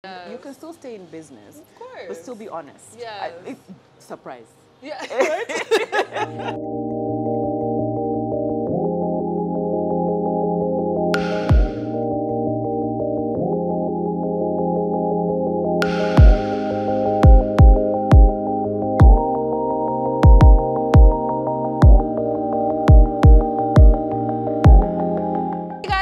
Yes. You can still stay in business, Of course. but still be honest. Yes. Surprise. Yeah.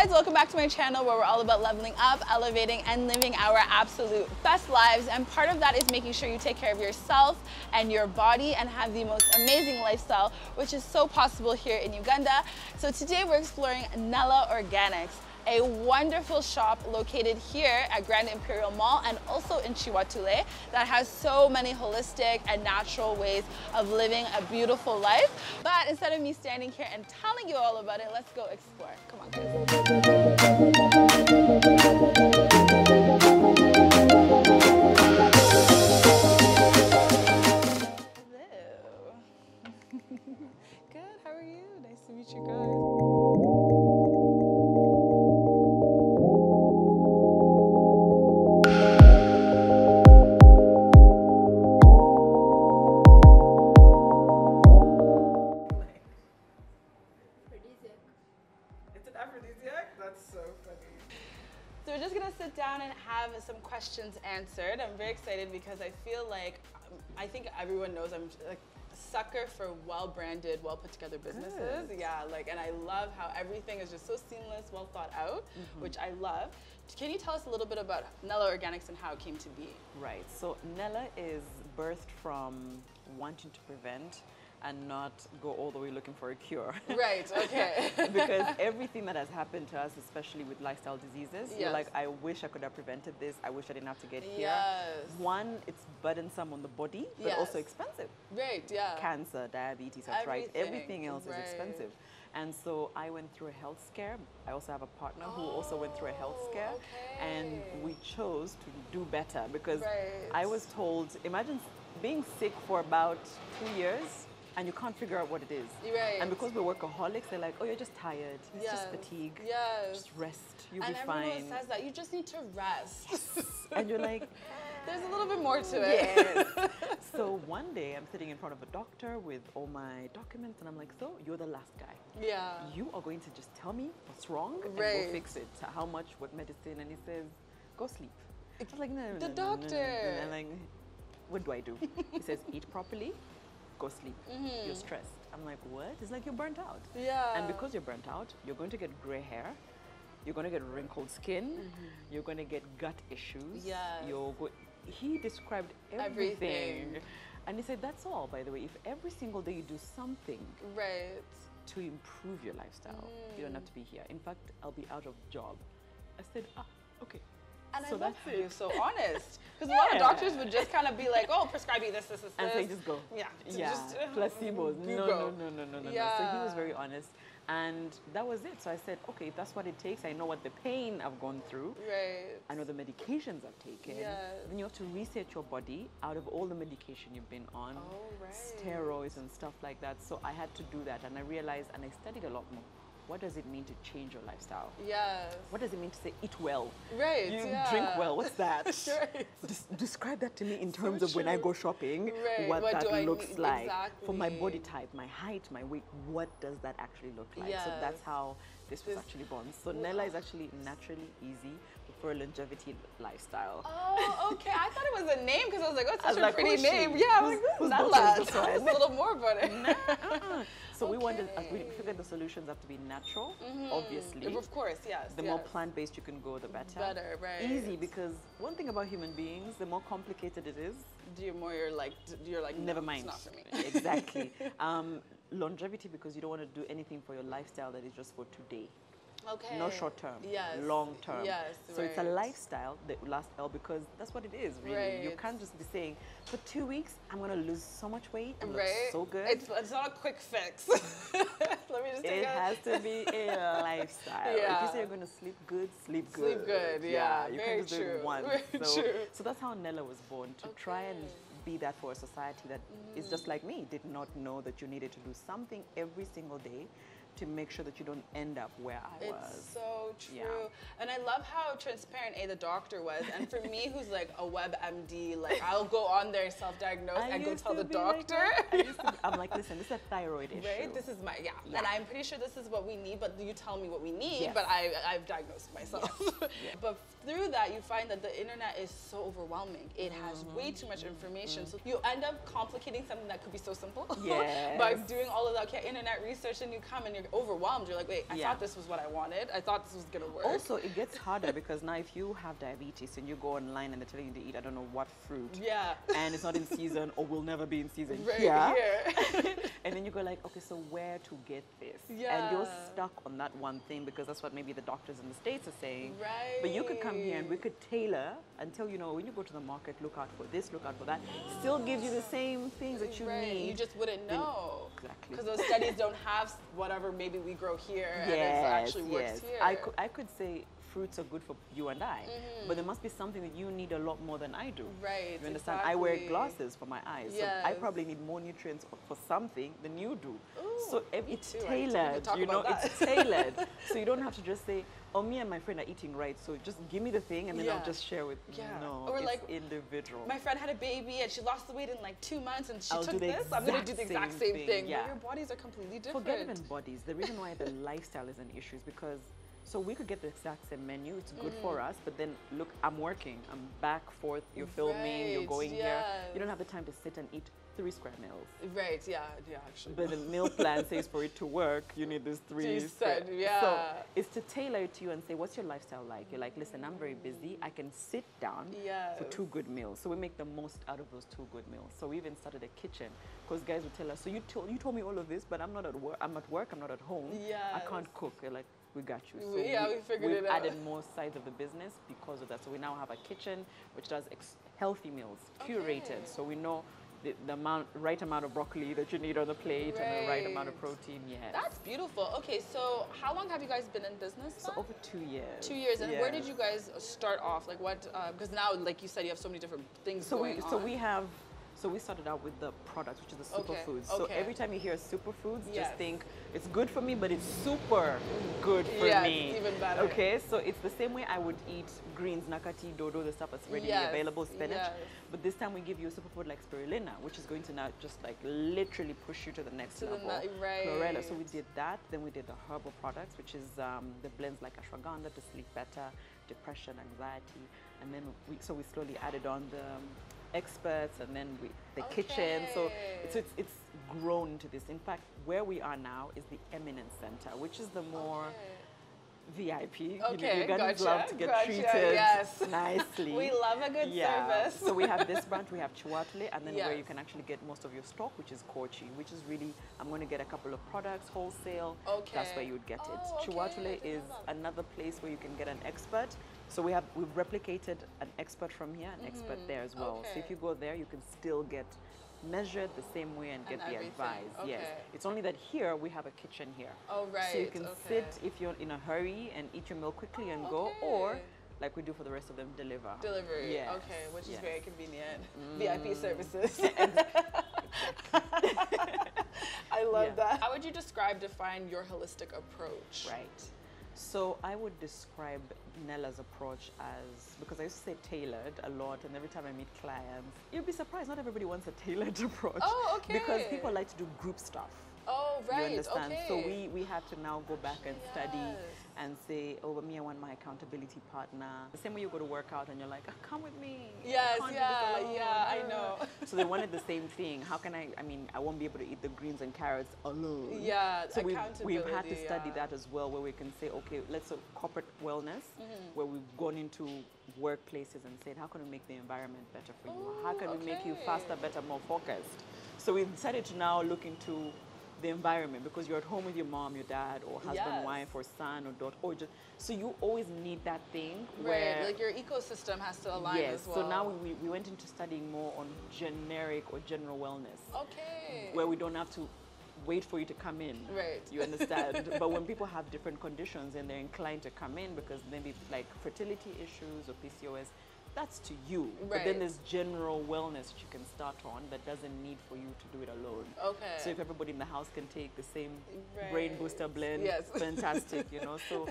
Welcome back to my channel where we're all about leveling up, elevating, and living our absolute best lives. And part of that is making sure you take care of yourself and your body and have the most amazing lifestyle, which is so possible here in Uganda. So today we're exploring Nella Organics, a wonderful shop located here at Grand Imperial Mall and also in Chiwatule that has so many holistic and natural ways of living a beautiful life. But instead of me standing here and telling you all about it, let's go explore. Come on, guys. Hello. Good, how are you? Nice to meet you guys. So we're just gonna sit down and have some questions answered. I'm very excited because I feel like, I think everyone knows I'm like a sucker for well-branded, well-put-together businesses. Good. Yeah, like, and I love how everything is just so seamless, well thought out, which I love. Can you tell us a little bit about Nella Organics and how it came to be? Right. So Nella is birthed from wanting to prevent and not go all the way looking for a cure. Right, okay. Because everything that has happened to us, especially with lifestyle diseases, Yes. you're like, I wish I could have prevented this. I wish I didn't have to get here. Yes. One, it's burdensome on the body, but Yes. also expensive. Right, yeah. Cancer, diabetes, arthritis, everything else Right. is expensive. And so I went through a health scare. I also have a partner who also went through a health scare. And we chose to do better because Right. I was told, imagine being sick for about 2 years and you can't figure out what it is. Right. And because we're workaholics, they're like, oh, you're just tired. It's Yes. just fatigue. Yes. Just rest. You'll And be everyone fine. says that. You just need to rest. And you're like, There's a little bit more to it. yes. So one day I'm sitting in front of a doctor with all my documents and I'm like, so you're the last guy. Yeah. You are going to just tell me what's wrong and Right. we'll fix it. So how much, what medicine? And he says, go sleep. I was like, no, no, The no, no, no, no. doctor. And I'm like, what do I do? He says, eat properly, go sleep. You're stressed. I'm like, what? He's like, you're burnt out. Yeah. And because you're burnt out, you're going to get gray hair. You're going to get wrinkled skin. You're going to get gut issues. Yes. He described everything. And he said, that's all, by the way. If every single day you do something Right. to improve your lifestyle, you don't have to be here. In fact, I'll be out of job. I said, okay. And So I love that's how you're it. so honest. Because a lot of Yeah. doctors would just kind of be like, oh, prescribe you this, this, this, And this. so you just go. Yeah. Yeah. Just, Placebos. you No, go. no, no, no, no, no, no. So he Yeah. was very honest. And that was it. So I said, okay, if that's what it takes, I know what the pain I've gone through. Right. I know the medications I've taken. Yes. Then you have to reset your body out of all the medication you've been on. Oh, right. Steroids and stuff like that. So I had to do that. And I realized, and I studied a lot more. What does it mean to change your lifestyle? Yes. What does it mean to say eat well? Right. You yeah. drink well. What's that? Right. Describe that to me in So terms of when I true. go shopping, Right. what What do I that looks need? like. For my Exactly. body type, my height, my weight, what does that actually look like? So Yes. that's how this was actually born. So Nella is actually naturally easy for a longevity lifestyle. Oh, okay. I thought it was a name because I was like, oh, it's I was such a like, pretty who's she? name. Yeah, I was like, Who's who's daughter Nella? is this Tell us a one? little more about it. So we wanted, we Okay. figured the solutions have to be natural, obviously. Of course, yes. The more plant-based you can go, the better. Better, right. Easy, because one thing about human beings, the more complicated it is, You're like, never no, mind. It's not for me. Exactly. Longevity, because you don't want to do anything for your lifestyle that is just for today. Okay. No short term, Yes. long term. Yes, So it's a right. lifestyle that will last well because that's what it is, really. You Right. can't just be saying, for 2 weeks, I'm going to lose so much weight and Right. look so good. It's not a quick fix. Let me just take It has to be a lifestyle. If Yeah. you say you're going to sleep good, sleep good. Sleep good, yeah, you very can't just do true, it once. very so, true. so that's how Nella was born, to try and be that for a society that is just like me, did not know that you needed to do something every single day to make sure that you don't end up where I was. It's so true. Yeah. And I love how transparent the doctor was. And for me, who's like a WebMD, like I'll go on there, self-diagnose, and go tell the doctor. I'm like, listen, this is a thyroid issue. Right? This is my, And I'm pretty sure this is what we need, but you tell me what we need, Yes. but I've diagnosed myself. Yes. Yeah. But through that, you find that the internet is so overwhelming. It has way too much information. So you end up complicating something that could be so simple. Yes. By doing all of that internet research, and you come and you're overwhelmed. You're like, wait, I thought this was what I wanted. I thought this was gonna work. Also, it gets harder because now if you have diabetes and you go online and they're telling you to eat, I don't know what fruit. Yeah. And it's not in season or will never be in season. Right here. And then you go like, okay, so where to get this? Yeah. And you're stuck on that one thing because that's what maybe the doctors in the States are saying. Right. But you could come here and we could tailor until, you know, when you go to the market, look out for this, look out for that. Still gives you the same things that you need. You just wouldn't know. Exactly. Because those studies don't have whatever maybe we grow here and it actually works here. I could say fruits are good for you and I, but there must be something that you need a lot more than I do. Right. You understand? I wear glasses for my eyes, so I probably need more nutrients for something than you do. Ooh, so it's too. tailored, you know, it's tailored. So you don't have to just say, oh, me and my friend are eating right, so just give me the thing and then I'll just share with you. No, or it's like individual. My friend had a baby and she lost the weight in like 2 months and she I'll took this. I'm going to do the exact same thing. Yeah. But your bodies are completely different. Forget even bodies. The reason why the lifestyle is an issue is because so we could get the exact same menu. It's good for us, but then look, I'm working. I'm back, forth. You're filming. You're going here. You don't have the time to sit and eat 3 square meals. Right. Yeah. Actually. But the meal plan says for it to work, you need this 3 square. So it's to tailor it to you and say, what's your lifestyle like? You're like, listen, I'm very busy. I can sit down for 2 good meals. So we make the most out of those 2 good meals. So we even started a kitchen because guys would tell us, so you told me all of this, but I'm not at work. I'm at work. I'm not at home. I can't cook. You're like, we got you. So we figured it out. We've added more sides of the business because of that. So we now have a kitchen which does healthy meals, curated. So we know the right amount of broccoli that you need on the plate and the right amount of protein. Yes. That's beautiful. Okay, so how long have you guys been in business? So over 2 years. 2 years. And where did you guys start off? Like what? Because now, like you said, you have so many different things going on. So we started out with the products, which is the superfoods. So every time you hear superfoods, just think it's good for me, but it's super good for me. It's even better. Okay, so it's the same way I would eat greens, nakati, dodo, the stuff that's readily available, spinach. But this time we give you a superfood like spirulina, which is going to now just like literally push you to the next level. Chlorella. So we did that. Then we did the herbal products, which is the blends like ashwagandha to sleep better, depression, anxiety, and then we slowly added on the experts and then the kitchen. So it's grown into this. In fact, where we are now is the Eminence Center, which is the more VIP. You guys love to get treated nicely. We love a good service. So we have this branch, we have Chihuatule, and then where you can actually get most of your stock, which is Kochi, which is really, I'm going to get a couple of products, wholesale. That's where you would get it. Chihuatule is another place where you can get an expert. So we've replicated an expert from here, an expert there as well. So if you go there, you can still get measured the same way and get the advice. Yes. It's only that here we have a kitchen here. Oh, right. So you can sit if you're in a hurry and eat your meal quickly and go, or like we do for the rest of them, deliver. Delivery. Yes. Okay, which is very convenient. VIP services. I love that. How would you define your holistic approach? Right. So I would describe Nella's approach as, because I used to say tailored a lot, and every time I meet clients, you'd be surprised, not everybody wants a tailored approach. Oh, okay. Because people like to do group stuff. Oh, right. You understand? Okay. So we had to now go back and study and say, oh, me, I want my accountability partner. The same way you go to work out and you're like, oh, come with me. Yes, I know. So they wanted the same thing. How can I mean, I won't be able to eat the greens and carrots alone. Yeah, so we've had to study that as well, where we can say, okay, let's do corporate wellness, where we've gone into workplaces and said, how can we make the environment better for you? How can we make you faster, better, more focused? So we decided to now look into the environment, because you're at home with your mom, your dad, or husband, wife, or son, or daughter, or just, so you always need that thing where, like your ecosystem has to align as well. So now we went into studying more on generic or general wellness. Okay. Where we don't have to wait for you to come in. Right. You understand? But when people have different conditions and they're inclined to come in because maybe like fertility issues or PCOS, that's to you. But then there's general wellness that you can start on that doesn't need for you to do it alone. Okay. So if everybody in the house can take the same brain booster blend, fantastic, you know. So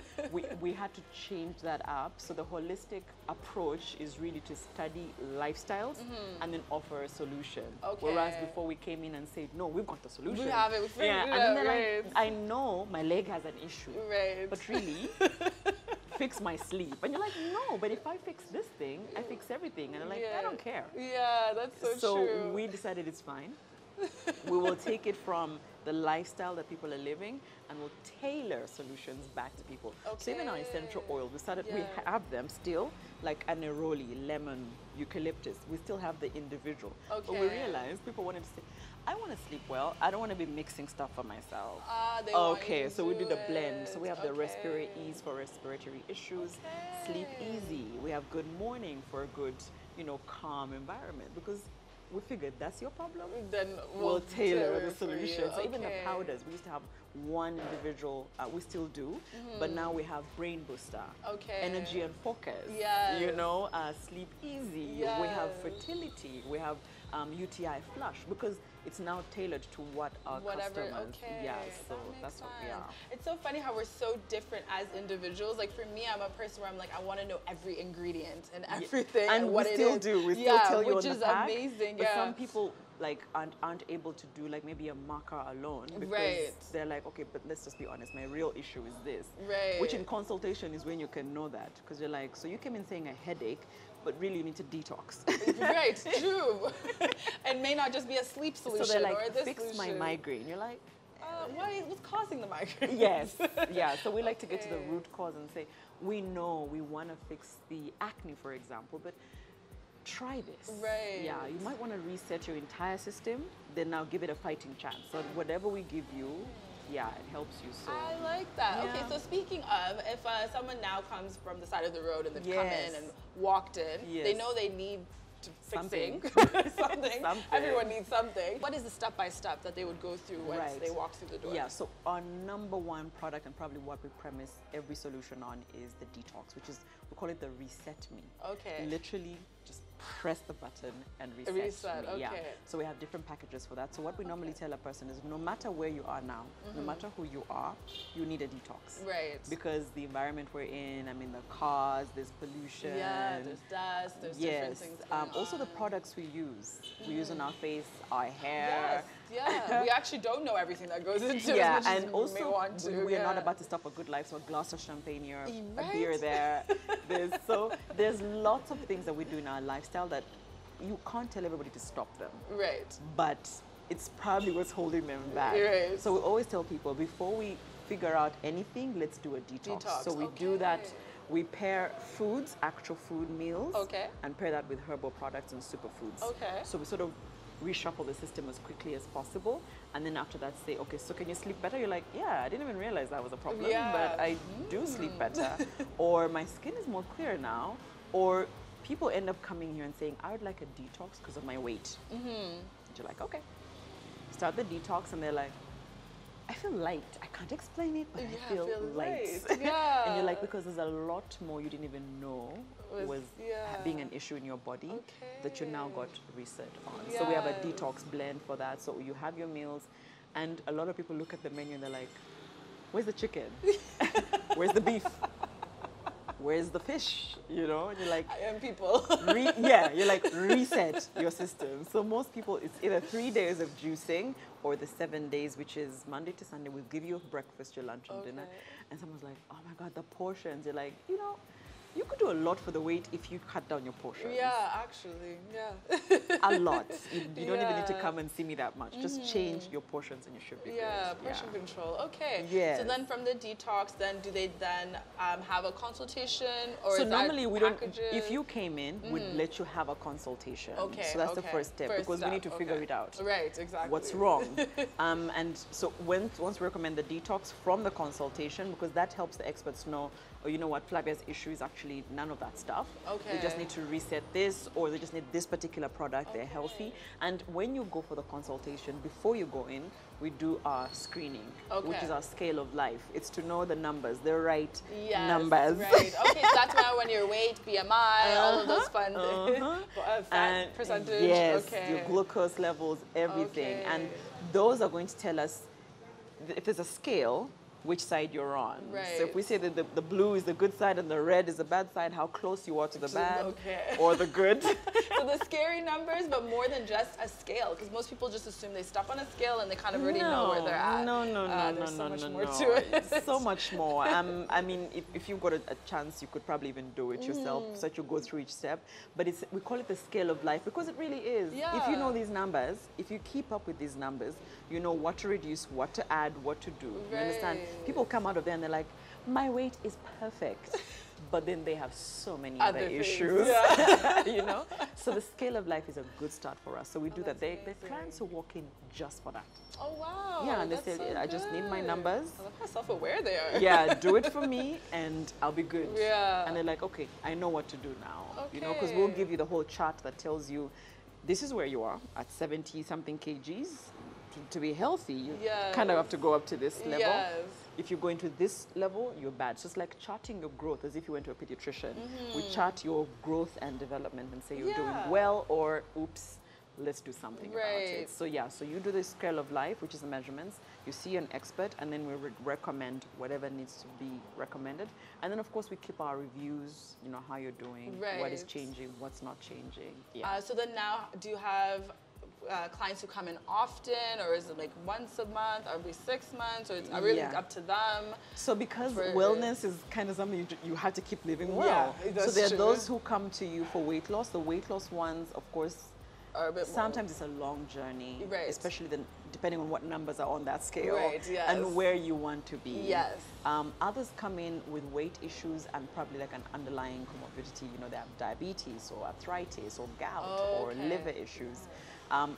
we had to change that up. So the holistic approach is really to study lifestyles and then offer a solution. Okay. Whereas before we came in and said, no, we've got the solution. We have it. We figured it out. And then they're like, I know my leg has an issue. Right. But really, fix my sleep. And you're like, no, but if I fix this thing, I fix everything. And I'm like, I don't care. Yeah, that's so true. So we decided it's fine. We will take it from the lifestyle that people are living and we'll tailor solutions back to people. Okay. So even our essential oil, we have them still, like neroli, lemon, eucalyptus. We still have the individual. Okay. But we realized people wanted to say, I want to sleep well. I don't want to be mixing stuff for myself. Okay, so we did a blend. So we have the Respirate Ease for respiratory issues, Sleep Easy. We have Good Morning for a good, you know, calm environment, because we figured that's your problem. Then we'll tailor the solution. So even the powders, we used to have one individual, we still do, but now we have Brain Booster, Energy and Focus, you know, Sleep Easy, we have Fertility, we have UTI Flush, because it's now tailored to what our customers, so that's what we are. It's so funny how we're so different as individuals. Like for me, I'm a person where I'm like, I want to know every ingredient and everything and what it is. And we still do. We still tell you on the pack. Which is amazing, But some people like aren't able to do like maybe a maca alone, because they're like, okay, but let's just be honest, my real issue is this. Which in consultation is when you can know that, because you're like, so you came in saying a headache, but really you need to detox. True. And may not just be a sleep solution. So they're like, or this fix solution. my migraine. You're like, what's causing the migraine? Yes, so we like to get to the root cause and say, we know we want to fix the acne, for example, but try this. Yeah, you might want to reset your entire system, then now give it a fighting chance. So whatever we give you, it helps you. So I like that. Okay, so speaking of, if someone now comes from the side of the road and they've come in and walked in, they know they need fixing something. Everyone needs something. What is the step-by-step that they would go through once they walk through the door? Yeah, so our number one product, and probably what we premise every solution on, is the detox, which is, we call it the Reset Me. Okay. Literally just press the button and reset me. So we have different packages for that. So what we normally tell a person is, no matter where you are now, no matter who you are, you need a detox. Because the environment we're in, I mean, the cars, there's pollution. There's dust, there's different things going also on. the products we use on our face, our hair. We actually don't know everything that goes into it as much and as also we may want to. We're not about to stop a good life, so a glass of champagne here, a beer there. There's lots of things that we do in our lifestyle that you can't tell everybody to stop them. But it's probably what's holding them back. So we always tell people, before we figure out anything, let's do a detox. So we do that. We pair foods, actual food meals, and pair that with herbal products and superfoods. So we sort of reshuffle the system as quickly as possible, and then after that say, okay, so can you sleep better? You're like, yeah, I didn't even realize that was a problem, but I do sleep better. Or my skin is more clear now. Or people end up coming here and saying, I would like a detox because of my weight. And you're like, okay. Start the detox, and they're like, I feel light. I can't explain it, but I feel light. And you're like, because there's a lot more you didn't even know was being an issue in your body that you now got reset on. So we have a detox blend for that. So you have your meals, and a lot of people look at the menu and they're like, where's the chicken? Where's the beef? Where's the fish? You know, and you're like, I am people. You're like, reset your system. So most people, it's either 3 days of juicing or the 7 days, which is Monday to Sunday. We'll give you breakfast, your lunch, and dinner. And someone's like, oh my God, the portions. You're like, you know, you could do a lot for the weight if you cut down your portions. Actually, a lot. You don't even need to come and see me that much. Just change your portions and you should be good. Portion control. So then from the detox, then do they then have a consultation, or so is normally that we packages? don't. If you came in, we'd let you have a consultation. So that's the first step, because we need to figure it out. What's wrong? And so once we recommend the detox from the consultation, because that helps the experts know, or you know what, Flavia has issue is actually none of that stuff. Okay. They just need to reset this, or they just need this particular product. They're healthy. And when you go for the consultation, before you go in, we do our screening, which is our scale of life. It's to know the numbers, the right numbers. Right. Okay, so that's when your weight, BMI, all of those fun fat percentage. Yes, your glucose levels, everything. And those are going to tell us if there's a scale, which side you're on. Right. So if we say that the blue is the good side and the red is the bad side, how close you are to the bad or the good. So the scary numbers, but more than just a scale, because most people just assume they step on a scale and they kind of already know where they're at. No, there's so much more to it. So much more. I mean, if you've got a chance, you could probably even do it yourself, so that you go through each step. But we call it the scale of life because it really is. Yeah. If you know these numbers, if you keep up with these numbers, you know what to reduce, what to add, what to do. You understand? People come out of there and they're like, my weight is perfect. But then they have so many other issues, you know? So the scale of life is a good start for us. So we do that. There are clients who walk in just for that. Oh, wow. Yeah, and they say, I just need my numbers. I love how self-aware they are. Yeah, do it for me and I'll be good. Yeah. And they're like, okay, I know what to do now. You know, because we'll give you the whole chart that tells you this is where you are at 70-something kgs. To be healthy, you kind of have to go up to this level. Yes. If you go into this level, you're bad. So it's like charting your growth as if you went to a pediatrician. We chart your growth and development and say you're doing well or oops, let's do something about it. So so you do the scale of life, which is the measurements. You see an expert, and then we recommend whatever needs to be recommended. And then of course we keep our reviews, you know, how you're doing, what is changing, what's not changing. So then now, do you have clients who come in often, or is it like once a month, or every 6 months, or it's really up to them? So because wellness is kind of something you have to keep living well. So there are those who come to you for weight loss. The weight loss ones, of course, sometimes it's a long journey, especially depending on what numbers are on that scale and where you want to be. Others come in with weight issues and probably like an underlying comorbidity. You know, they have diabetes or arthritis or gout or liver issues.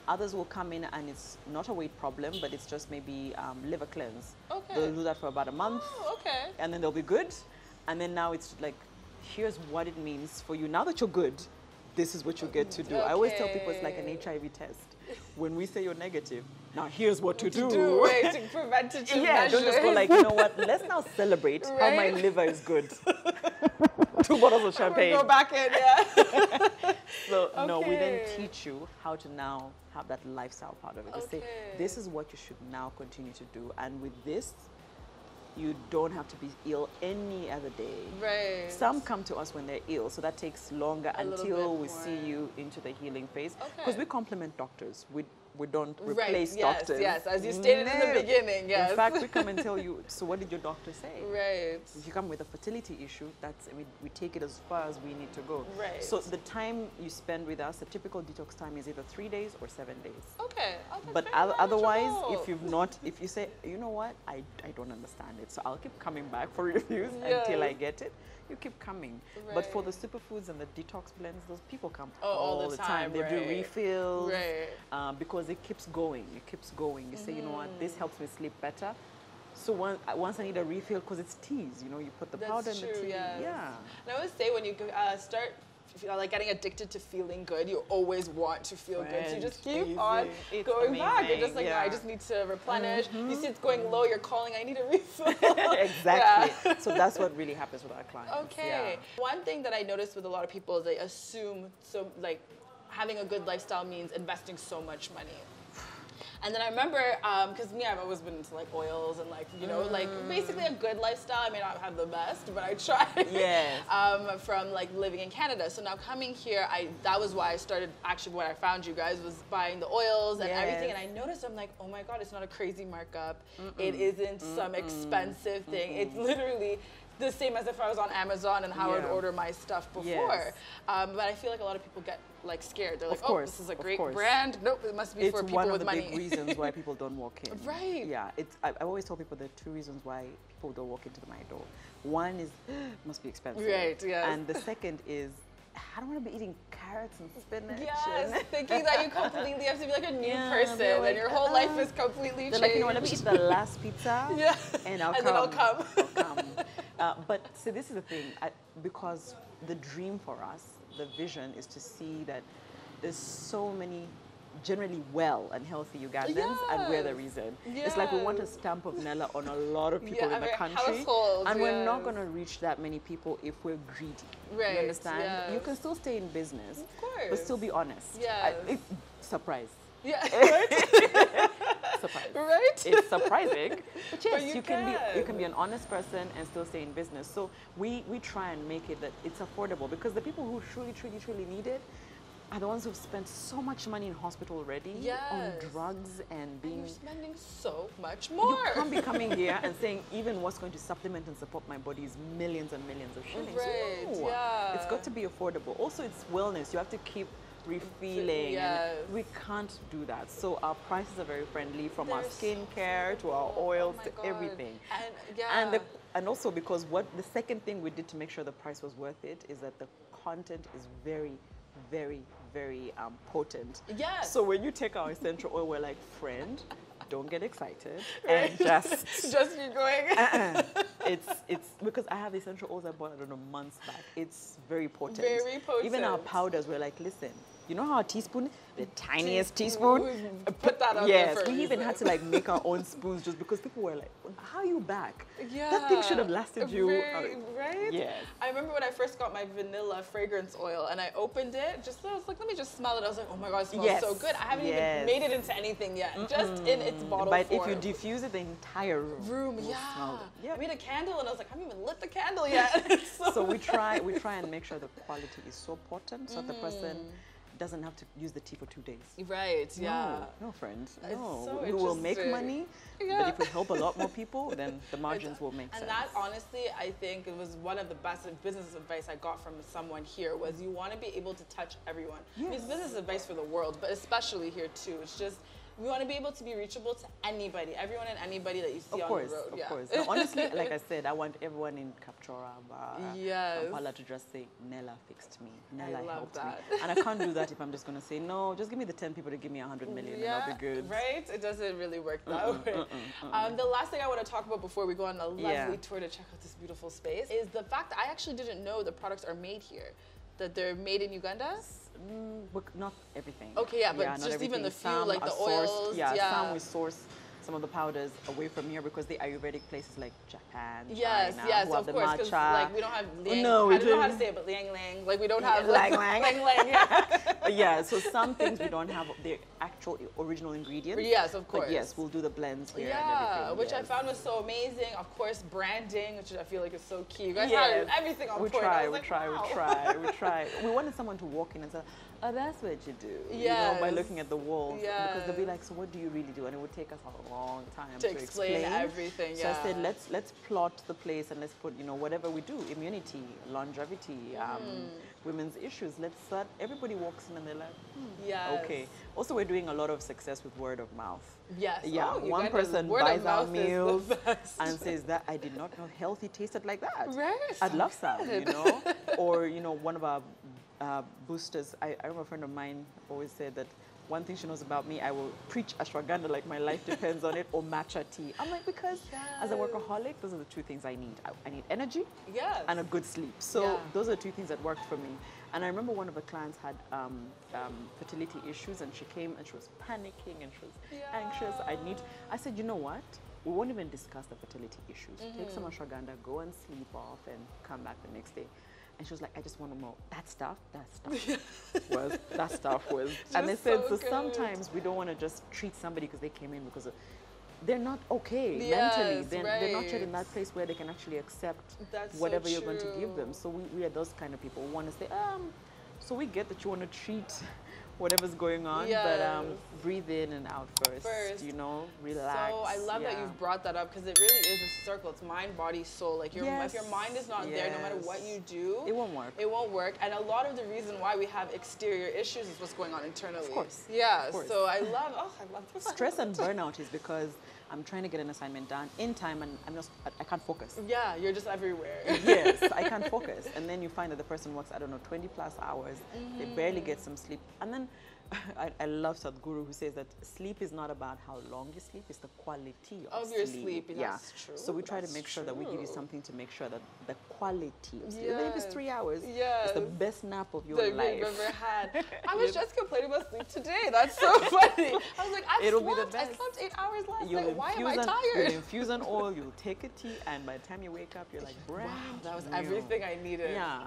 Others will come in and it's not a weight problem, but it's just maybe liver cleanse. They'll do that for about a month, and then they'll be good. And then now it's like, here's what it means for you. Now that you're good, this is what you get to do. I always tell people it's like an HIV test. When we say you're negative, now here's what to do. To preventative measures. Don't just go like, you know what, let's now celebrate how my liver is good. 2 bottles of champagne. Go back in, So no, we then teach you how to now have that lifestyle part of it. We say, this is what you should now continue to do. And with this, you don't have to be ill any other day. Some come to us when they're ill, so that takes longer until we see you into the healing phase. Because we complement doctors. We don't replace doctors. Yes, as you stated in the beginning, In fact, we come and tell you, so what did your doctor say? If you come with a fertility issue, we take it as far as we need to go. So the time you spend with us, the typical detox time is either 3 days or 7 days. But otherwise, if you say, you know what, I don't understand it, so I'll keep coming back for reviews until I get it. You keep coming. But for the superfoods and the detox blends, those people come all the time. They do refills because it keeps going. It keeps going. You say, you know what, this helps me sleep better. So once I need a refill, because it's teas, you know, you put the powder in the tea. And I always say when you start like getting addicted to feeling good, you always want to feel good. So you just keep on going back. You're just like, no, I just need to replenish. You see it's going low, you're calling, I need a refill. Exactly. So that's what really happens with our clients. One thing that I noticed with a lot of people is they assume, like having a good lifestyle means investing so much money. And then I remember, because I've always been into like oils and like, you know, like basically a good lifestyle. I may not have the best, but I try. From like living in Canada. So now coming here, that was why I started, actually when I found you guys, was buying the oils and everything. And I noticed, I'm like, oh my God, it's not a crazy markup. It isn't some expensive thing. It's literally the same as if I was on Amazon and how I'd order my stuff before. But I feel like a lot of people get like scared. They're like, oh, this is a great brand. Nope, it must be for people with money. It's one of the big reasons why people don't walk in. Yeah, I always tell people there are 2 reasons why people don't walk into my door. One is, it must be expensive. And the second is, I don't want to be eating carrots and spinach. Thinking that you completely have to be like a new person and your whole life is completely changed. Like, you know, let me eat the last pizza and then I'll come. But see, this is the thing, because the dream for us, the vision is to see that there's so many generally well and healthy Ugandans, and we're the reason. It's like we want a stamp of Nella on a lot of people in the country, and we're not going to reach that many people if we're greedy. Right. You understand? Yes. You can still stay in business, of course, but still be honest. Yeah. Surprise. Yeah. Surprise. Right? It's surprising, but yes, but you can be an honest person and still stay in business. So we try and make it that it's affordable, because the people who truly need it are the ones who've spent so much money in hospital already on drugs and being... And you're spending so much more. You can't be coming here and saying even what's going to supplement and support my body is millions and millions of shillings. Right, no. Yeah. It's got to be affordable. Also, it's wellness. You have to keep refilling. Yes. And we can't do that. So our prices are very friendly, from our skincare to our oils to everything. And also, because the second thing we did to make sure the price was worth it is that the content is very potent. Yes. So when you take our essential oil, we're like, friend, don't get excited, and just keep going. It's because I have essential oils I bought, I don't know, months back. It's very potent. Very potent. Even our powders, we're like, listen, you know how a teaspoon, the tiniest teaspoon? Put that on there Yes, we even had to like make our own spoons just because people were like, how are you back? Yeah. That thing should have lasted you. Right? Yes. I remember when I first got my vanilla fragrance oil and I opened it, I was like, let me just smell it. I was like, oh my God, it smells so good. I haven't even made it into anything yet, just in its bottle form. But if you diffuse it, the entire room will smell it. Yeah. I made a candle and I was like, I haven't even lit the candle yet. So we try and make sure the quality is so potent so that the person doesn't have to use the tea for 2 days. Right, yeah. No, friends. No. So we will make money, but if we help a lot more people, then the margins will make sense. And that, honestly, I think it was one of the best business advice I got from someone here, was you want to be able to touch everyone. Yes. I mean, it's business advice for the world, but especially here too. It's just, we want to be able to be reachable to anybody, everyone and anybody that you see on the road. Of course. No, honestly, like I said, I want everyone in Kapchora, Kampala to just say, Nella fixed me. Nella helped me. And I can't do that if I'm just going to say, no, just give me the 10 people to give me 100 million and I'll be good. Right? It doesn't really work that way. The last thing I want to talk about before we go on a lovely tour to check out this beautiful space is the fact that I actually didn't know the products are made here, that they're made in Uganda. Not everything. Okay, but just even the few, like the oils. Some we source some of the powders away from here because the Ayurvedic places like Japan, China, who have of course, because like we don't have liang, no, I don't know how to say it, but liang, like we don't have liang. So some things we don't have the actual original ingredients. Yes, of course. But yes, we'll do the blends here and everything. Which I found was so amazing. Of course, branding, which I feel like is so key. You guys have everything on point. We try. We wanted someone to walk in and say, oh, that's what you do. You know, by looking at the walls. Because they'll be like, so what do you really do? And it would take us a long time to explain everything. So I said, let's plot the place and let's put, whatever we do, immunity, longevity, women's issues. Let's start. Everybody walks in and they're like, okay. Also, we're doing a lot of success with word of mouth. Yes. Yeah. One person buys our meals and says that I did not know healthy tasted like that. Right. I'd love some, Or, one of our boosters, I remember a friend of mine always said that one thing she knows about me, I will preach ashwagandha like my life depends on it, or matcha tea. I'm like, because as a workaholic, those are the two things I need. I need energy and a good sleep. So those are the two things that worked for me. And I remember one of the clients had fertility issues, and she came and she was panicking and she was anxious. I said, you know what? We won't even discuss the fertility issues. Take some ashwagandha, go and sleep off, and come back the next day. And she was like, I just want to know that stuff was. And they said, so sometimes we don't want to just treat somebody because they came in because they're not okay mentally. They're not yet in that place where they can actually accept whatever you're going to give them. So we are those kind of people who want to say, so we get that you want to treat whatever's going on, but breathe in and out first, relax. So I love that you've brought that up, because it really is a circle. It's mind, body, soul. Like if your mind is not there, no matter what you do, it won't work. It won't work. And a lot of the reason why we have exterior issues is what's going on internally. Of course. Yeah. Of course. So I love this. Stress and burnout is because I'm trying to get an assignment done in time and I can't focus. Yeah, you're just everywhere. Yes, I can't focus. And then you find that the person works, I don't know, 20 plus hours. They barely get some sleep. And then I love Sadhguru, who says that sleep is not about how long you sleep, it's the quality of your sleep. Yeah. That's true. So we try to make sure that we give you something to make sure that the quality of sleep, even if it's 3 hours, it's the best nap of your life you've ever had. I was just complaining about sleep today. That's so funny. I was like, I slept 8 hours last night. Why am I tired? You'll infuse an oil, you'll take a tea, and by the time you wake up, you're like, wow, that was everything I needed. Yeah.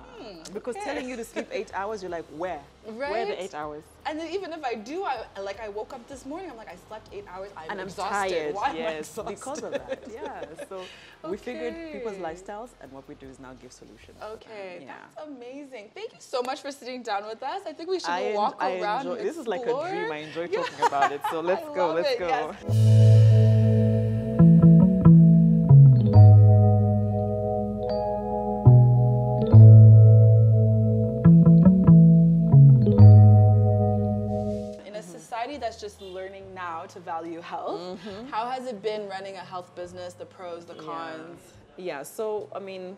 Because telling you to sleep 8 hours, you're like, where? Right? Where are the 8 hours? And then even if I do, I woke up this morning, I'm like, I slept 8 hours, I'm exhausted. Tired. Why am I exhausted? Because of that. Yeah. So we figured people's lifestyles, and what we do is now give solutions. Okay, that's amazing. Thank you so much for sitting down with us. I think we should walk around. This is like a dream. I enjoy talking about it. So let's go. Let's go. Yes. That's just learning now to value health. How has it been running a health business, the pros, the cons? Yeah, so I mean,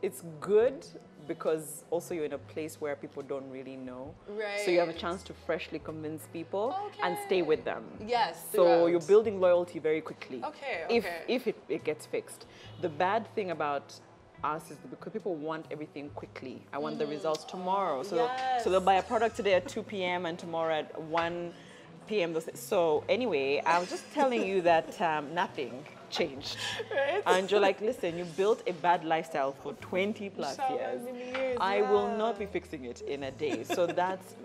it's good because also you're in a place where people don't really know. Right. So you have a chance to freshly convince people and stay with them. Yes. So you're building loyalty very quickly. Okay. If it gets fixed. The bad thing about us is because people want everything quickly. I want the results tomorrow. So so they'll buy a product today at 2 p.m. and tomorrow at 1 p.m. So anyway, I was just telling you that nothing changed. Right. And you're like, listen, you built a bad lifestyle for 20 plus years. I will not be fixing it in a day. So that's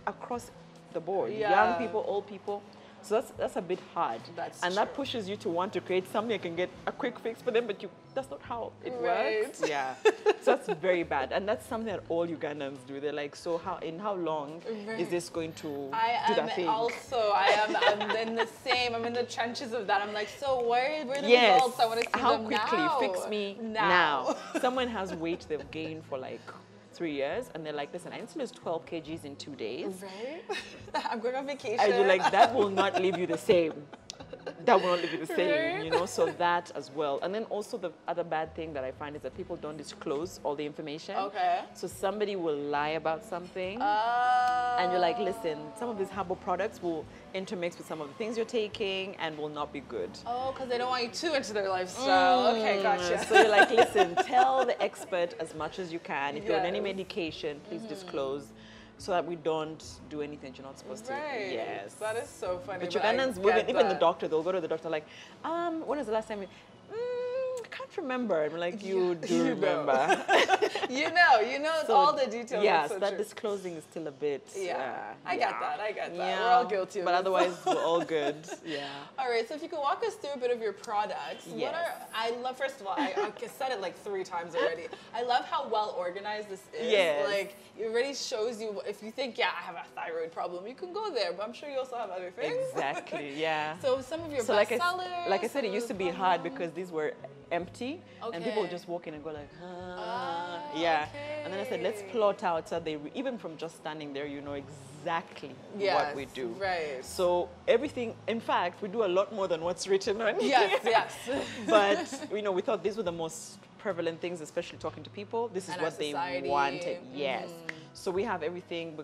across the board. Young people, old people. So that's a bit hard. That pushes you to want to create something that can get a quick fix for them, but that's not how it works. Yeah. So that's very bad. And that's something that all Ugandans do. They're like, so in how long is this going to do that thing? I'm in the same, I'm in the trenches of that. I'm like, so where are the results? I want to see how them quickly? now. Fix me now. Someone has weight they've gained for like 3 years, and they're like, listen, I need to lose 12 kgs in 2 days. Right? I'm going on vacation. And you're like, that will not leave you the same. That will not leave you the same, right? You know, so that as well. And then also the other bad thing that I find is that people don't disclose all the information. Okay. So somebody will lie about something, and you're like, listen, some of these herbal products will intermix with some of the things you're taking and will not be good. Oh, because they don't want you too into their lifestyle. Okay, gotcha. So you're like, listen, tell the expert as much as you can. If you're on any medication, please disclose, so that we don't do anything you're not supposed to. Yes. That is so funny. But Ugandans, even the doctor, they'll go to the doctor like, when was the last time I can't remember. I'm like, you do remember. you know so, all the details. Yes, so that disclosing is still a bit. I get that. Yeah. We're all guilty of it. But otherwise, we're all good. Yeah. All right, so if you could walk us through a bit of your products. Yes. I love, first of all, I said it like 3 times already. I love how well organized this is. Yes. Like, it really shows you, if you think, I have a thyroid problem, you can go there, but I'm sure you also have other things. Exactly, yeah. So some of your best sellers. Like I said, it used to be hard because these were empty, and people would just walk in and go like, and then I said, let's plot out so they even from just standing there, you know exactly what we do. Right. So everything, in fact, we do a lot more than what's written on it. Yes. But we thought these were the most prevalent things, especially talking to people. This is what they wanted. Yes. So we have everything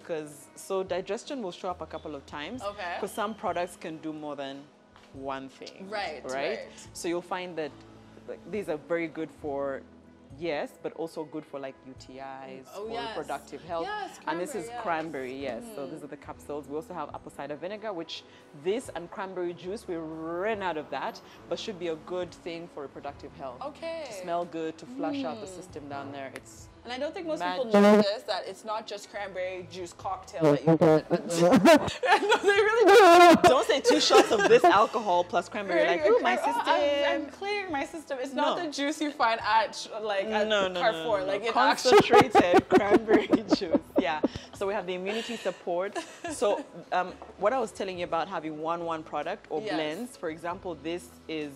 so digestion will show up a couple of times. Okay. Because some products can do more than one thing. Right. So you'll find that these are very good for but also good for like UTIs or reproductive health. And this is cranberry, So these are the capsules. We also have apple cider vinegar, which this and cranberry juice, we ran out of that, but should be a good thing for reproductive health. Okay. To smell good, to flush out the system down there. And I don't think most people know this, that it's not just cranberry juice cocktail that you put it. No, they really don't. Don't say 2 shots of this alcohol plus cranberry. Like, ooh, my system. I'm clearing my system. It's not the juice you find at Carrefour. No. Like concentrated cranberry juice. Yeah. So we have the immunity support. So what I was telling you about having one product or blends. For example, this is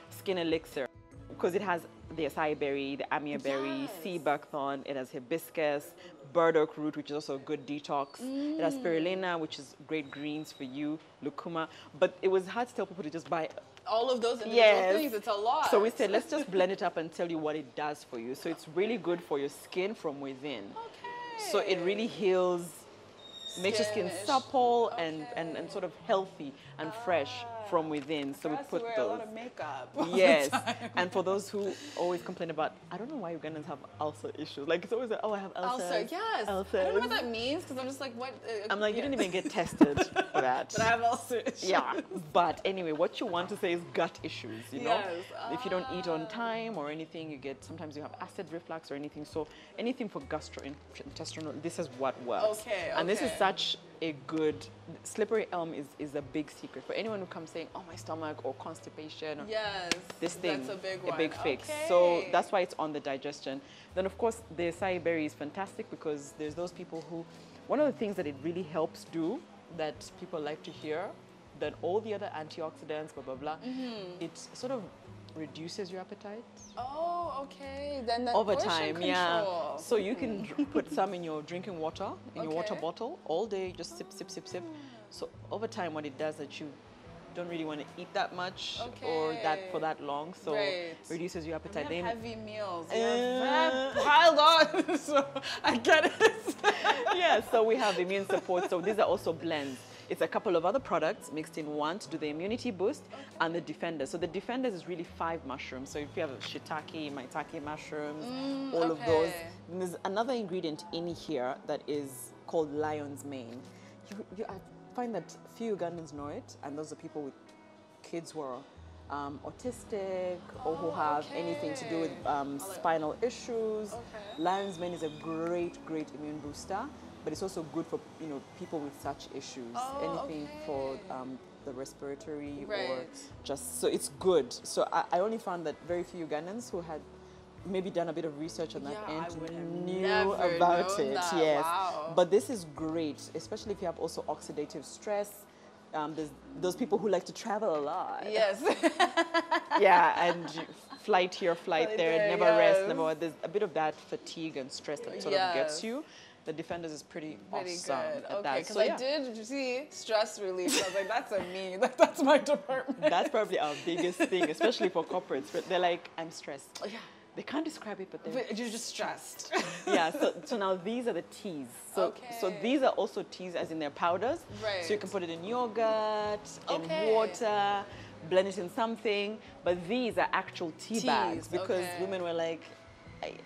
skin elixir because it has the acai berry, the amia berry, sea buckthorn, it has hibiscus, burdock root, which is also a good detox. It has spirulina, which is great greens for you, lucuma. But it was hard to tell people to just buy all of those individual things. It's a lot. So we said, let's just blend it up and tell you what it does for you. So it's really good for your skin from within. Okay. So it really heals makes your skin supple and sort of healthy and fresh from within. So we put wear those. a lot of makeup. Yes, and for those who always complain about, I don't know why Ugandans have ulcer issues. Like it's always like, oh, I have ulcers. Ulcer, yes. Ulcers. I don't know what that means because I'm just like, what? I'm like, you didn't even get tested for that. But I have ulcers. Yeah, but anyway, what you want to say is gut issues, you know? Yes. If you don't eat on time or anything, you get, sometimes you have acid reflux or anything. So anything for gastrointestinal, this is what works. Okay, and this is such a good, slippery elm is a big secret. For anyone who comes saying, oh, my stomach or constipation, or this thing, that's a big one. A big fix. So that's why it's on the digestion. Then of course, the acai berry is fantastic because there's those people who, one of the things that it really helps do that people like to hear, that all the other antioxidants, blah, blah, blah, it sort of reduces your appetite. Oh, okay. Then the over portion time, control. So you can put some in your drinking water, in your water bottle, all day, just sip, sip, sip, sip. So over time, what it does that you don't really want to eat that much or that for that long, so reduces your appetite. We have heavy meals. Yeah, piled on, so I get it. Yeah, so we have immune support. So these are also blends. It's a couple of other products mixed in one to do the immunity boost and the defenders. So the defenders is really 5 mushrooms. So if you have shiitake, maitake mushrooms, all of those. And there's another ingredient in here that is called lion's mane. I find that few Ugandans know it, and those are people with kids who are autistic or who have anything to do with spinal issues. Lion's mane is a great immune booster. But it's also good for people with such issues. Anything for the respiratory or just so it's good. So I only found that very few Ugandans who had maybe done a bit of research on that end knew about it. Yes, but this is great, especially if you have also oxidative stress. There's those people who like to travel a lot. Yes. And flight here, flight there, never rest, never. There's a bit of that fatigue and stress that sort of gets you. The defenders is pretty awesome at that. Because I did see stress relief. I was like, that's a me. That's my department. That's probably our biggest thing, especially for corporates. They're like, I'm stressed. Yeah. They can't describe it, but you're just stressed. Yeah. So now these are the teas. So these are also teas, as in their powders. Right. So you can put it in yogurt, in water, blend it in something. But these are actual tea bags because women were like,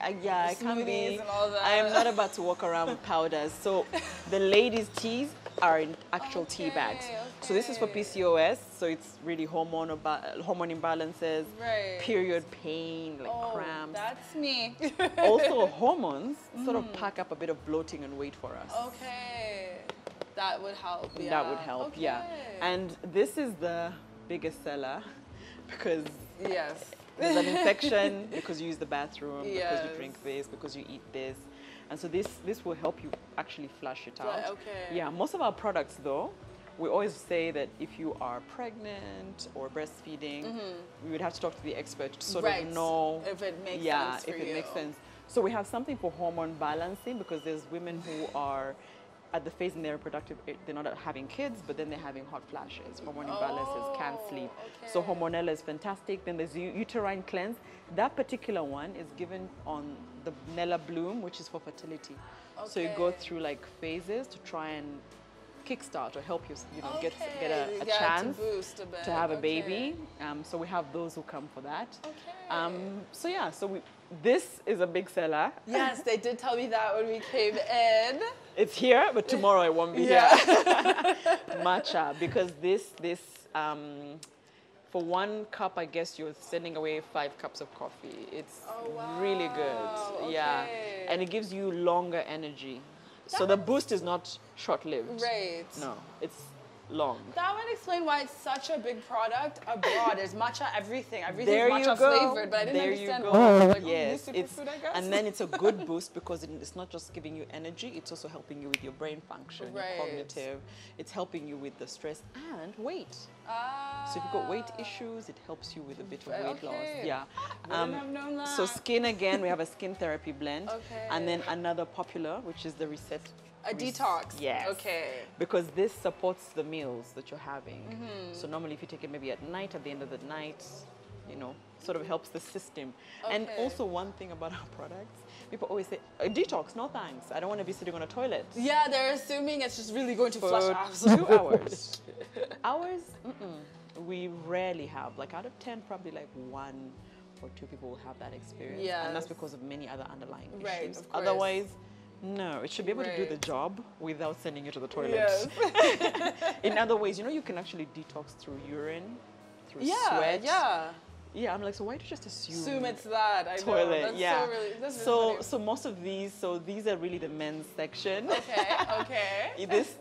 I can't be. I am not about to walk around with powders. So the ladies' teas are in actual tea bags. So this is for PCOS. So it's really hormone imbalances, period pain, like cramps. That's me. Also hormones sort of pack up a bit of bloating and weight for us. Okay. That would help. Yeah. That would help. Yeah. And this is the biggest seller because there's an infection because you use the bathroom, because you drink this, because you eat this. And so this will help you actually flush it out. Yeah, most of our products though, we always say that if you are pregnant or breastfeeding, we would have to talk to the expert to sort of know if it makes sense for if it makes sense. So we have something for hormone balancing because there's women who are at the phase in their reproductive, they're not having kids, but then they're having hot flashes, hormone imbalances, can't sleep. So Hormonella is fantastic. Then there's uterine cleanse. That particular one is given on the Nella Bloom, which is for fertility. So you go through like phases to try and kickstart or help you, get a chance to have a baby. So we have those who come for that. This is a big seller. Yes, they did tell me that when we came in. It's here, but tomorrow it won't be here. Matcha, because this for 1 cup, I guess you're sending away 5 cups of coffee. It's really good. Yeah, and it gives you longer energy. So the boost is not short-lived. Right. No, it's long. That would explain why it's such a big product abroad. There's matcha everything. Everything's there matcha flavored, but I didn't understand why. Like, yes, superfood, I guess. And then it's a good boost because it's not just giving you energy, it's also helping you with your brain function, your cognitive. It's helping you with the stress and weight. So if you've got weight issues, it helps you with a bit of weight loss. Yeah. Wouldn't have known that. So skin again, we have a skin therapy blend. And then another popular, which is the reset. A detox. Yes. Okay. Because this supports the meals that you're having. So normally if you take it maybe at night, at the end of the night, you know, sort of helps the system. And also one thing about our products, people always say, detox, no thanks. I don't want to be sitting on a toilet. Yeah, they're assuming it's just really going to flush out. 2 hours. Ours, we rarely have. Like out of 10, probably like 1 or 2 people will have that experience. Yes. And that's because of many other underlying Right, issues. of course. Otherwise, no, it should be able to do the job without sending you to the toilet. Yes. In other ways, you know, you can actually detox through urine, through sweat. Yeah, I'm like, so why do you just assume it's that? I toilet? know. That's yeah. so really, that's really so funny. so most of these, so these are really the men's section. Okay. This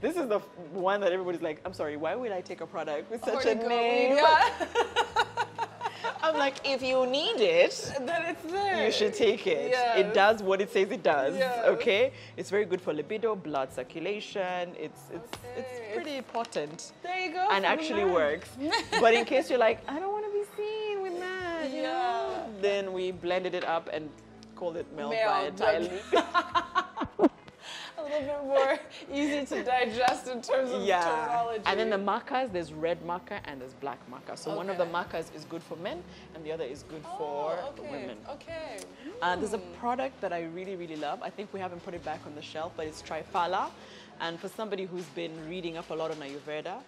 is the one that everybody's like, I'm sorry, why would I take a product with such a Horticulture, name? yeah. I'm like, if you need it, then it's there. you should take it. Yes. It does what it says it does. Yes. Okay, it's very good for libido, blood circulation. It's pretty potent. There you go. And actually works. But in case you're like, I don't want to be seen with that, you know, then we blended it up and called it male entirely. A little bit more easy to digest in terms of terminology. And then the markers, there's red marker and there's black marker. So one of the markers is good for men and the other is good for women. Okay. There's a product that I really, really love. I think we haven't put it back on the shelf, but it's Triphala. And for somebody who's been reading up a lot on Ayurveda,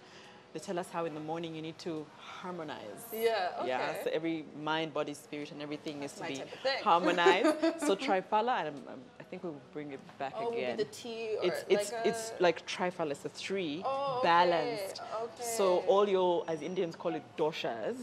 they tell us how in the morning you need to harmonize. Yeah, okay. Yeah, so every mind, body, spirit, and everything needs to be thing. harmonized. So Triphala, and I think we'll bring it back again. The tea or it's like Triphala, it's a 3, balanced. Okay. So all your, as Indians call it, doshas,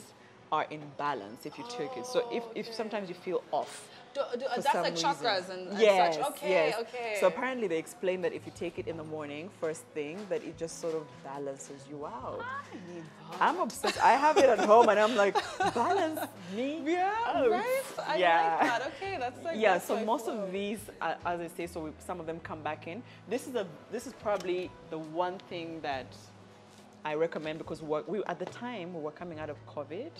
are in balance if you take it. So if sometimes you feel off, that's like chakras and such. Okay. So apparently they explain that if you take it in the morning, first thing, that it just sort of balances you out. I'm obsessed. I have it at home and I'm like, balance me out. Right? I like that. Okay, that's like so most of these, as I say, so some of them come back in. This is probably the one thing that I recommend because we at the time we were coming out of COVID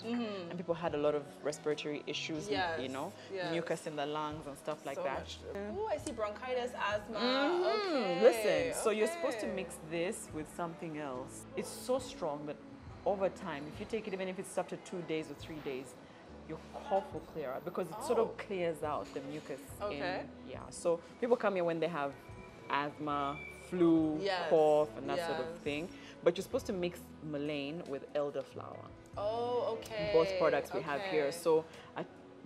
and people had a lot of respiratory issues, you know, mucus in the lungs and stuff like that. Oh, I see bronchitis, asthma. Listen, so you're supposed to mix this with something else. It's so strong that over time, if you take it, even if it's up to 2 days or 3 days, your cough will clear out because it sort of clears out the mucus. So people come here when they have asthma, flu, cough, and that sort of thing. But you're supposed to mix mullein with elderflower. Oh, okay. Both products we have here. So a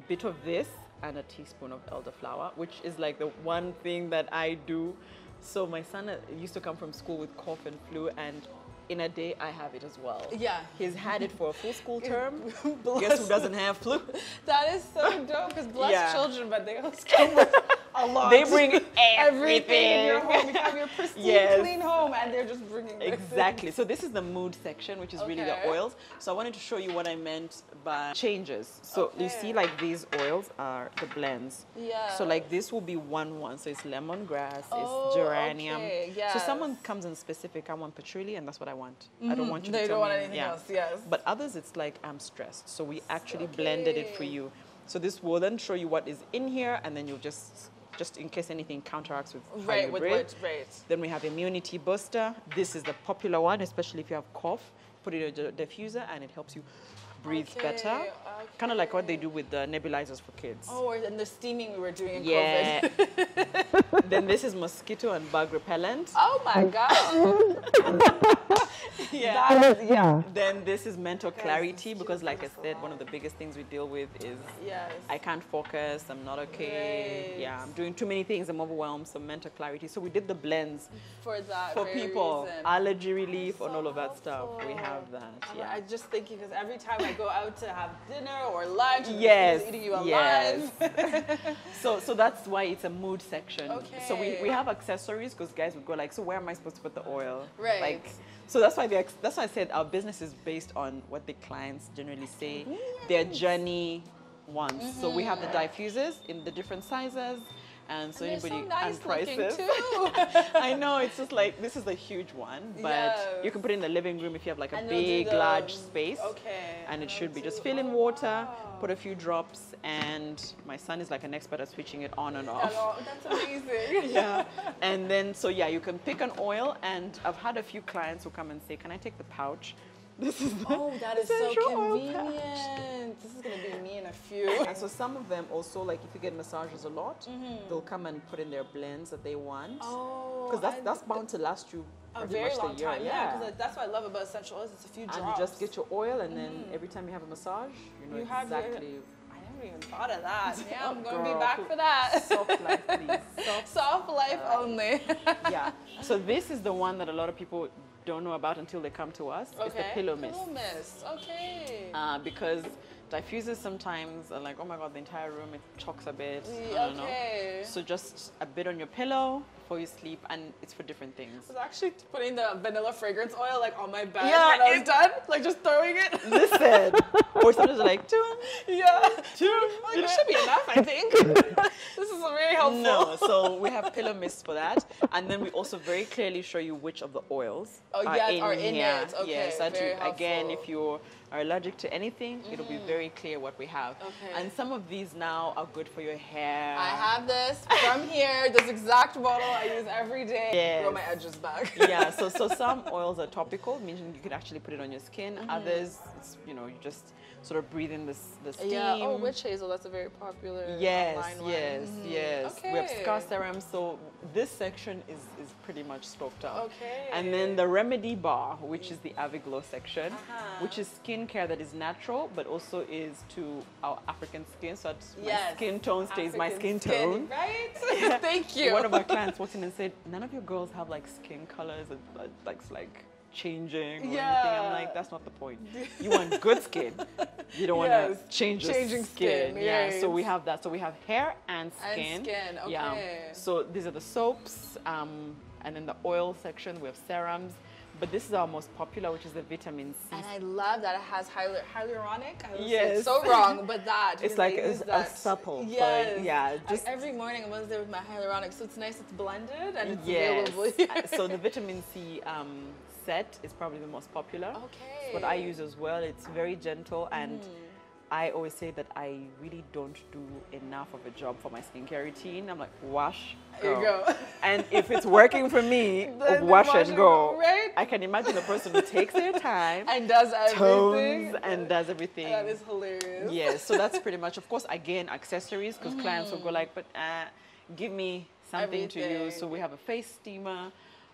bit of this and a teaspoon of elderflower, which is like the one thing that I do. So my son used to come from school with cough and flu, and in a day I have it as well. Yeah. He's had it for a full school term. Guess who doesn't have flu? That is so dope, because bless children, but they also come with a lot. They bring everything in your home. You have your pristine, clean home, and they're just bringing exactly. So this is the mood section, which is really the oils. So I wanted to show you what I meant by changes. So you see, like these oils are the blends. Yeah. So like this will be 1-1. So it's lemongrass, it's geranium. So someone comes in specific, I want patchouli, and that's what I want. I don't want you to They tell don't want me, anything else. Yes. But others, it's like I'm stressed. So we actually blended it for you. So this will then show you what is in here, and then you'll just in case anything counteracts with how you breathe. Then we have immunity booster. This is the popular one, especially if you have cough. Put it in a diffuser, and it helps you breathe better. Kind of like what they do with the nebulizers for kids. Oh, and the steaming we were doing in COVID. Then this is mosquito and bug repellent. Oh my God. Then this is mental clarity, because like I said, one of the biggest things we deal with is I can't focus, I'm not okay. Yeah, I'm doing too many things, I'm overwhelmed. So mental clarity. So we did the blends for that for people, allergy relief and all of that stuff. We have that. I'm just thinking, because every time I go out to have dinner or lunch, it's eating you alive. So that's why it's a mood section. So we have accessories, because guys would go like, so where am I supposed to put the oil? Like, so that's why I said our business is based on what the clients generally say their journey wants. So we have the diffusers in the different sizes. And so anybody so nice and prices. Too. I know, it's just like, this is a huge one, but you can put it in the living room if you have like a big, large space. And it should be just fill in water, put a few drops, and my son is like an expert at switching it on and off. That's amazing. And then, so you can pick an oil, and I've had a few clients who come and say, can I take the pouch? This is the oh, that is so essential oil convenient. This is going to be me in a few. And so some of them also, like if you get massages a lot, they'll come and put in their blends that they want. Oh. Because that's bound to last you a very long time. Yeah, because that's what I love about essential oils. It's a few drops. And you just get your oil, and then every time you have a massage, you know exactly. I never even thought of that. Yeah, I'm going to Girl, be back for that. Soft life, please. Soft life only. Yeah. So this is the one that a lot of people don't know about until they come to us. Okay. It's the pillow mist. Pillow mist. Okay. Because diffusers sometimes are like, oh my god, the entire room it chokes a bit. I don't know. So just a bit on your pillow before you sleep, and it's for different things. I was actually putting the vanilla fragrance oil like on my bed when I was done, like just throwing it. Listen, or sometimes like two. Yeah, two. Like, it should be enough, I think. This is very helpful. No, so we have pillow mist for that, and then we also very clearly show you which of the oils are in here. it. Okay, yes, so very helpful. again, if you are allergic to anything, it'll be very clear what we have. Okay. And some of these now are good for your hair. I have this from here, this exact bottle I use every day. Yes. Grow my edges back. Yeah, so some oils are topical, meaning you can actually put it on your skin. Others, it's, you know, you just sort of breathe in the steam. Yeah, oh, witch hazel, that's a very popular online one. Yes. Okay. We have scar serum, so this section is pretty much stocked up. Okay. And then the remedy bar, which is the Aviglow section, which is skincare that is natural, but also is to our African skin, so that my skin tone stays my skin tone. Right? Thank you. One of our clients walked in and said, none of your girls have like skin colors that like changing or anything. I'm like, that's not the point. You want good skin. You don't want to change your skin. Yeah. So we have that. So we have hair and skin. Okay. Yeah. So these are the soaps, and in the oil section we have serums. But this is our most popular, which is the vitamin C. And I love that it has hyaluronic. Yes. It's so wrong, but that. It's like a supple. Yes. Yeah. Just every morning I was there with my hyaluronic, so it's nice. It's blended and it's yes. available here. So the vitamin C set is probably the most popular. Okay. It's what I use as well. It's very gentle, and I always say that I really don't do enough of a job for my skincare routine. I'm like, wash, go. There you go. And if it's working for me, wash and go. Right? I can imagine a person who takes their time and does everything. Tones and does everything. That is hilarious. Yes, so that's pretty much, of course, again, accessories, because clients will go like, but give me something to use. So we have a face steamer.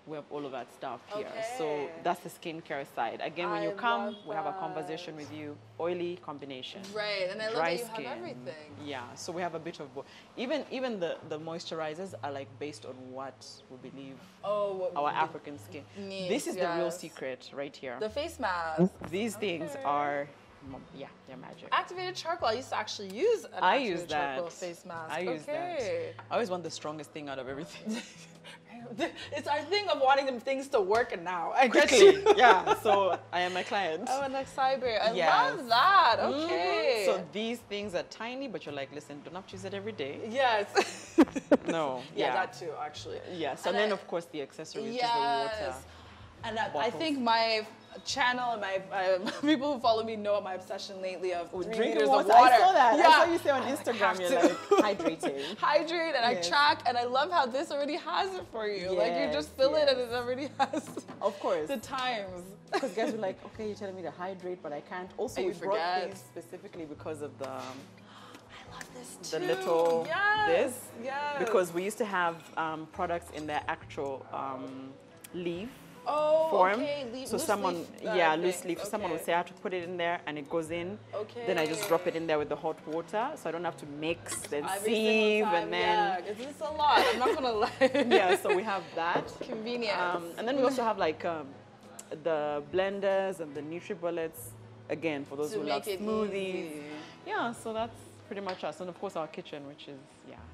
We have all of that stuff here. Okay. So that's the skincare side. Again, when you come, we have a conversation with you. Oily combination. Right, and I love that you have everything. Yeah, so we have a bit of both. Even the moisturizers are like based on what we believe our African skin. This is the real secret right here. The face mask. These things are, yeah, they're magic. Activated charcoal. I used to actually use an activated charcoal face mask. I use that. I always want the strongest thing out of everything. It's our thing of wanting things to work now. Quickly, yeah. So I am a client. Oh, and cyber. I love that. Okay. So these things are tiny, but you're like, listen, don't have to use it every day. Yes. No. Yeah, that too, actually. Yes. And then, of course, the accessories, which is the water. And I think my channel and my people who follow me know my obsession lately of 3 liters of water. I saw that. I saw you say on Instagram, you're like hydrating. Hydrate, and I track, and I love how this already has it for you. Like you just fill it, and it already has. Of course. The times. Because guys were like, okay, you're telling me to hydrate, but I can't. Also, we brought these specifically because of the. This the little because we used to have products in their actual leaf form. So someone loose leaf. So someone would say I have to put it in there and it goes in. Then I just drop it in there with the hot water, so I don't have to mix then sieve and then it's a lot. I'm not gonna lie. So we have that. Convenient. And then we also have like the blenders and the NutriBullets, again for those who love smoothies. Yeah, so that's pretty much us, and of course our kitchen, which is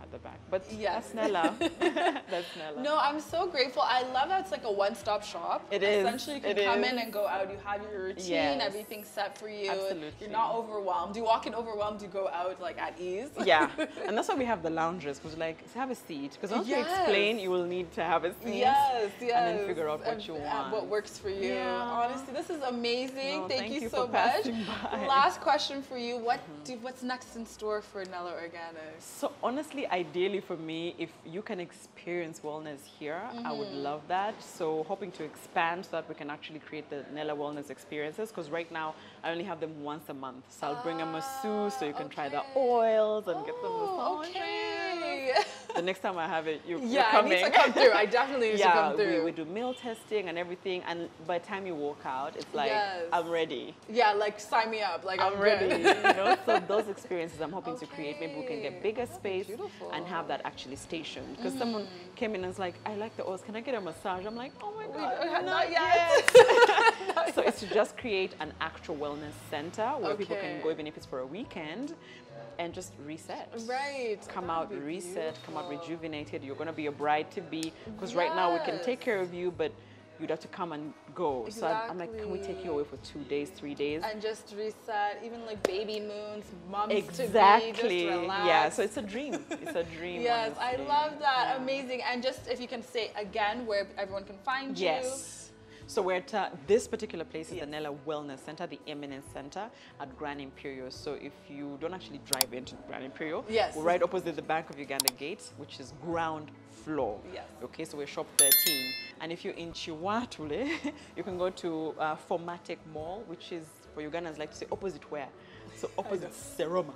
at the back. But that's Nella. That's Nella. No, I'm so grateful. I love that it's like a one-stop shop. It is. Essentially, you can come in and go out. You have your routine. Everything's set for you. Absolutely. You're not overwhelmed. You walk in overwhelmed. You go out like at ease. Yeah, and that's why we have the loungers, because like have a seat. Because once you explain, you will need to have a seat. Yes. And then figure out what you want. What works for you. Yeah. Honestly, this is amazing. No, thank you so much. By. Last question for you. What's next in store for Nella Organics? So honestly, I ideally for me, if you can experience wellness here, I would love that. So hoping to expand so that we can actually create the Nella Wellness experiences, because right now I only have them once a month. So I'll bring a masseuse so you can try the oils and get the massage. The next time I have it, you're coming. I need to come through. I definitely need to come through. We do meal testing and everything, and by the time you walk out, it's like, I'm ready. Yeah, like sign me up. Like I'm ready. You know, so those experiences I'm hoping to create. Maybe we can get bigger space and have that actually stationed. Because someone came in and was like, I like the oils. Can I get a massage? I'm like, oh my God, not yet. So it's to just create an actual wellness center where people can go, even if it's for a weekend, and just reset. Right. Come out reset, come out rejuvenated. You're going to be a bride to be, because right now we can take care of you, but you'd have to come and go. Exactly. So I'm like, can we take you away for 2 days, 3 days? And just reset, even like baby moons, moms exactly. to be, just relax. Yeah, so it's a dream. It's a dream. Yes, honestly. I love that. Amazing. And just if you can say again where everyone can find you. Yes. So we're at this particular place is the Nella Wellness Center, the Eminence Center at Grand Imperial. So if you don't actually drive into Grand Imperial, we're right opposite the Bank of Uganda gate, which is ground floor. Yes. Okay, so we're shop 13. And if you're in Chiwatule, you can go to Formatic Mall, which is, for Ugandans like to say, opposite where? So opposite Seroma.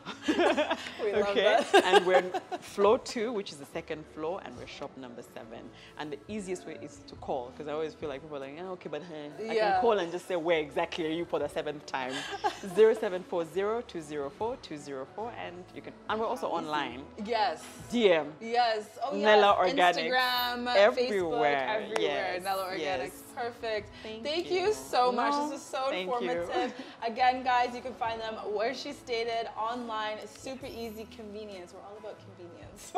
We love that. And we're floor 2, which is the second floor, and we're shop number 7. And the easiest way is to call, because I always feel like people are like, oh, okay, but I can call and just say, where exactly are you for the 7th time? 0740-204-204, and you can, and we're also online. Yes. DM. Yes. Oh, yes. Nella Organics. Instagram, everywhere. Facebook, everywhere. Yes. Nella Organics. Yes. Perfect. Thank you so much. This was so informative. Again, guys, you can find them where she stated, online. It's super easy, convenience. We're all about convenience.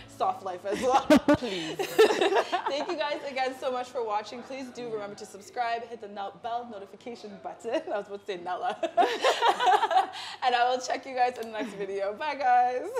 Soft life as well. Please. Thank you guys again so much for watching. Please do remember to subscribe, hit the bell notification button. I was about to say Nella. And I will check you guys in the next video. Bye, guys.